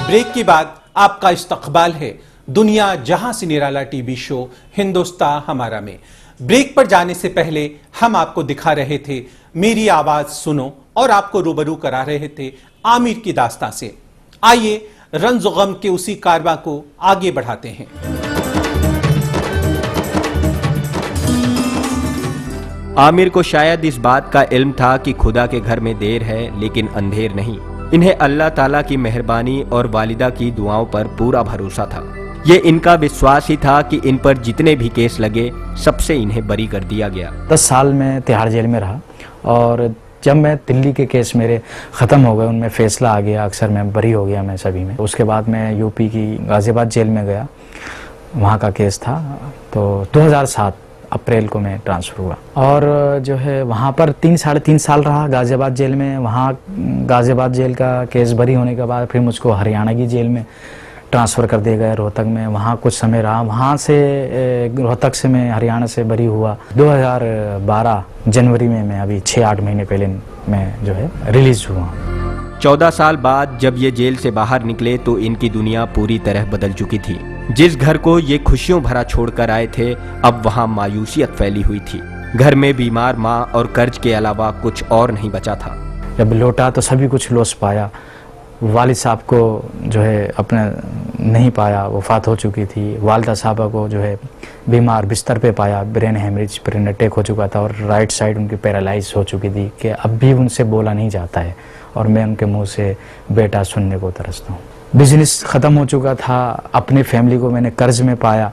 Break के बाद आपका इस्तकबाल है दुनिया जहां से निराला टीवी शो हिंदुस्तान हमारा में। ब्रेक पर जाने से पहले हम आपको दिखा रहे थे मेरी आवाज सुनो और आपको रूबरू करा रहे थे आमिर की दास्तां से। आइए रंज गम के उसी कारवां को आगे बढ़ाते हैं। आमिर को शायद इस बात का इल्म था कि खुदा के घर में देर है लेकिन अंधेर नहीं। इन्हें अल्लाह ताला की मेहरबानी और वालिदा की दुआओं पर पूरा भरोसा था। ये इनका विश्वास ही था कि इन पर जितने भी केस लगे सबसे इन्हें बरी कर दिया गया। 10 साल में तिहाड़ जेल में रहा और जब मैं दिल्ली के केस मेरे ख़त्म हो गए, उनमें फैसला आ गया, अक्सर मैं बरी हो गया मैं सभी में। उसके बाद मैं यूपी की गाज़ियाबाद जेल में गया, वहाँ का केस था। तो 2007 अप्रैल को मैं ट्रांसफ़र हुआ और जो है वहाँ पर 3 साढ़े 3 साल रहा गाज़ियाबाद जेल में। वहाँ गाज़ियाबाद जेल का केस बरी होने के बाद फिर मुझको हरियाणा की जेल में ट्रांसफ़र कर दिया गया, रोहतक में। वहाँ कुछ समय रहा, वहाँ से रोहतक से मैं हरियाणा से बरी हुआ 2012 जनवरी में। मैं अभी 6-8 महीने पहले मैं जो है रिलीज़ हुआ। 14 साल बाद जब ये जेल से बाहर निकले तो इनकी दुनिया पूरी तरह बदल चुकी थी। जिस घर को ये खुशियों भरा छोड़कर आए थे, अब वहाँ मायूसियत फैली हुई थी। घर में बीमार माँ और कर्ज के अलावा कुछ और नहीं बचा था। जब लौटा तो सभी कुछ लॉस पाया। वालिद साहब को जो है अपने नहीं पाया, वफ़ात हो चुकी थी। वालिदा साहबा को जो है बीमार बिस्तर पे पाया, ब्रेन हेमरेज, ब्रेन अटैक हो चुका था और राइट साइड उनकी पैरालाइज हो चुकी थी कि अब भी उनसे बोला नहीं जाता है और मैं उनके मुंह से बेटा सुनने को तरसता हूँ। बिजनेस ख़त्म हो चुका था, अपने फैमिली को मैंने कर्ज में पाया।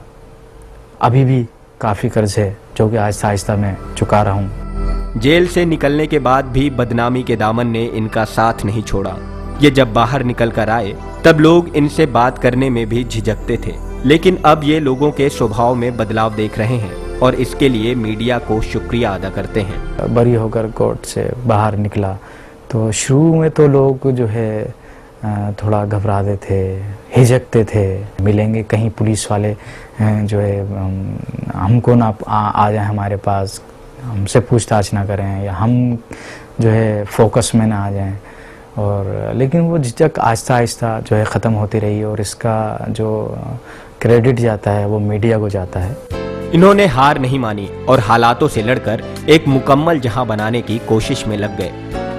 अभी भी काफ़ी कर्ज है जो कि आहिस्ता आहिस्ता मैं चुका रहा हूँ। जेल से निकलने के बाद भी बदनामी के दामन ने इनका साथ नहीं छोड़ा। ये जब बाहर निकल कर आए तब लोग इनसे बात करने में भी झिझकते थे, लेकिन अब ये लोगों के स्वभाव में बदलाव देख रहे हैं और इसके लिए मीडिया को शुक्रिया अदा करते हैं। बरी होकर कोर्ट से बाहर निकला तो शुरू में तो लोग जो है थोड़ा घबराते थे, हिचकते थे। मिलेंगे कहीं पुलिस वाले जो है हमको ना आ जाए हमारे पास, हमसे पूछताछ ना करें या हम जो है फोकस में ना आ जाएं। और लेकिन वो झिझक आहिस्ता आहिस्ता जो है ख़त्म होती रही और इसका जो क्रेडिट जाता है वो मीडिया को जाता है। इन्होंने हार नहीं मानी और हालातों से लड़कर एक मुकम्मल जहां बनाने की कोशिश में लग गए।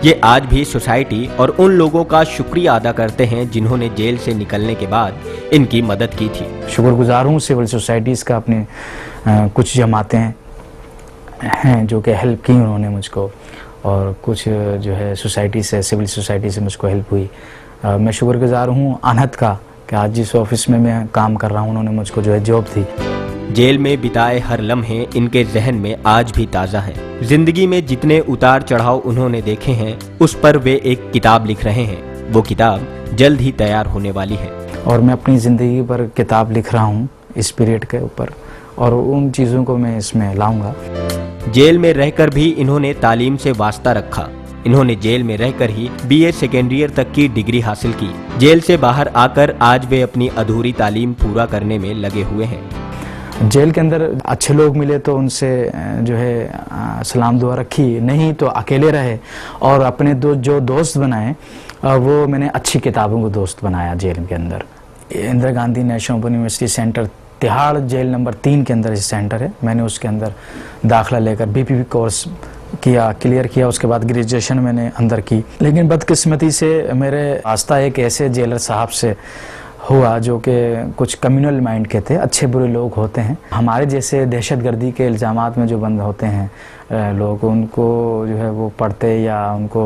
ये आज भी सोसाइटी और उन लोगों का शुक्रिया अदा करते हैं जिन्होंने जेल से निकलने के बाद इनकी मदद की थी। शुक्रगुजार हूँ सिविल सोसाइटीज़ का, अपने कुछ जमातें हैं जो कि हेल्प की उन्होंने मुझको, और कुछ जो है सोसाइटी से, सिविल सोसाइटी से मुझको हेल्प हुई। मैं शुक्रगुजार हूँ अनहद का कि आज जिस ऑफिस में मैं काम कर रहा हूँ उन्होंने मुझको जो है जॉब दी। जेल में बिताए हर लम्हे इनके जहन में आज भी ताज़ा हैं। जिंदगी में जितने उतार चढ़ाव उन्होंने देखे हैं उस पर वे एक किताब लिख रहे हैं। वो किताब जल्द ही तैयार होने वाली है और मैं अपनी ज़िंदगी पर किताब लिख रहा हूँ इस पीरियड के ऊपर, और उन चीज़ों को मैं इसमें लाऊंगा। जेल में रहकर भी इन्होंने तालीम से वास्ता रखा। इन्होंने जेल में रहकर ही BA सेकेंड ईयर तक की डिग्री हासिल की। जेल से बाहर आकर आज वे अपनी अधूरी तालीम पूरा करने में लगे हुए हैं। जेल के अंदर अच्छे लोग मिले तो उनसे जो है सलाम दुआ रखी, नहीं तो अकेले रहे और अपने जो दोस्त बनाए वो मैंने अच्छी किताबों को दोस्त बनाया। जेल के अंदर Indira Gandhi national open university centre Tihar jail number 3 के अंदर इस सेंटर है। मैंने उसके अंदर दाखिला लेकर BPP कोर्स किया, क्लियर किया। उसके बाद ग्रेजुएशन मैंने अंदर की। लेकिन बदकिस्मती से मेरे रास्ता एक ऐसे जेलर साहब से हुआ जो कि कुछ कम्युनल माइंड के थे, अच्छे बुरे लोग होते हैं। हमारे जैसे दहशतगर्दी के इल्ज़ामात में जो बंद होते हैं लोग, उनको जो है वो पढ़ते या उनको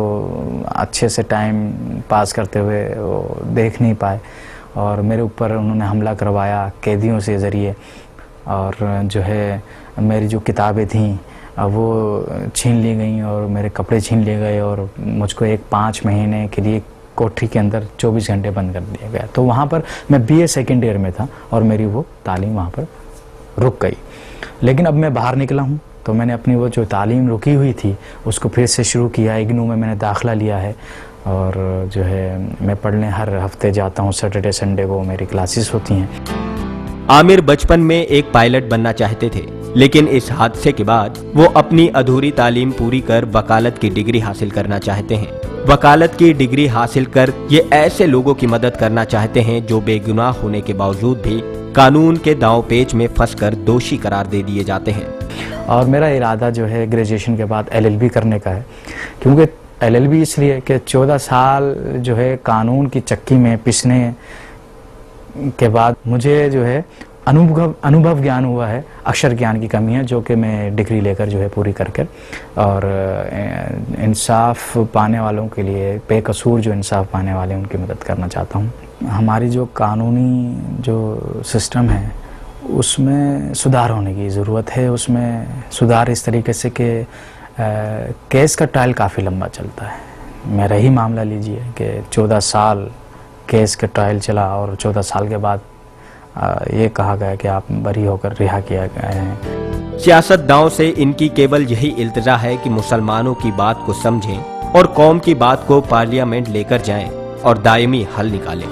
अच्छे से टाइम पास करते हुए वो देख नहीं पाए और मेरे ऊपर उन्होंने हमला करवाया कैदियों से ज़रिए, और जो है मेरी जो किताबें थीं वो छीन ली गई और मेरे कपड़े छीन लिए गए और मुझको 5 महीने के लिए कोठरी के अंदर 24 घंटे बंद कर दिया गया। तो वहाँ पर मैं BA सेकेंड ईयर में था और मेरी वो तालीम वहाँ पर रुक गई। लेकिन अब मैं बाहर निकला हूँ तो मैंने अपनी वो जो तालीम रुकी हुई थी उसको फिर से शुरू किया। इग्नू में मैंने दाखिला लिया है और जो है मैं पढ़ने हर हफ्ते जाता हूँ। सैटरडे संडे को मेरी क्लासेस होती हैं। आमिर बचपन में एक पायलट बनना चाहते थे, लेकिन इस हादसे के बाद वो अपनी अधूरी तालीम पूरी कर वकालत की डिग्री हासिल करना चाहते हैं। वकालत की डिग्री हासिल कर ये ऐसे लोगों की मदद करना चाहते हैं जो बेगुनाह होने के बावजूद भी कानून के दांव पेच में फंसकर दोषी करार दे दिए जाते हैं। और मेरा इरादा जो है ग्रेजुएशन के बाद LLB करने का है, क्योंकि LLB इसलिए कि 14 साल जो है कानून की चक्की में पिसने के बाद मुझे जो है अनुभव ज्ञान हुआ है, अक्षर ज्ञान की कमी है जो कि मैं डिग्री लेकर जो है पूरी करके और इंसाफ पाने वालों के लिए, बेकसूर जो इंसाफ पाने वाले हैं उनकी मदद करना चाहता हूँ। हमारी जो कानूनी जो सिस्टम है उसमें सुधार होने की ज़रूरत है। उसमें सुधार इस तरीके से कि केस का ट्रायल काफ़ी लंबा चलता है। मेरा ही मामला लीजिए कि 14 साल केस का ट्रायल चला और 14 साल के बाद ये कहा गया कि आप बरी होकर रिहा किया गए हैं। सियासतदानों से इनकी केवल यही इल्तिजा है कि मुसलमानों की बात को समझें और कौम की बात को पार्लियामेंट लेकर जाएं और दायमी हल निकालें।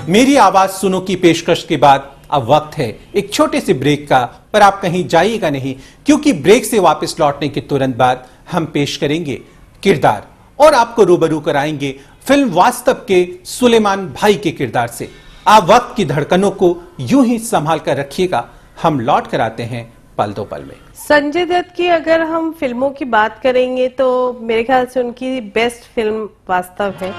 मेरी आवाज सुनो की पेशकश के बाद अब वक्त है एक छोटे से ब्रेक का, पर आप कहीं जाइएगा नहीं, क्योंकि ब्रेक से वापस लौटने के तुरंत बाद हम पेश करेंगे किरदार और आपको रूबरू कराएंगे फिल्म वास्तव के सुलेमान भाई के किरदार से। आप वक्त की धड़कनों को यूं ही संभाल कर रखिएगा, हम लौट कर आते हैं पल दो पल में। संजय दत्त की अगर हम फिल्मों की बात करेंगे तो मेरे ख्याल से उनकी बेस्ट फिल्म वास्तव है।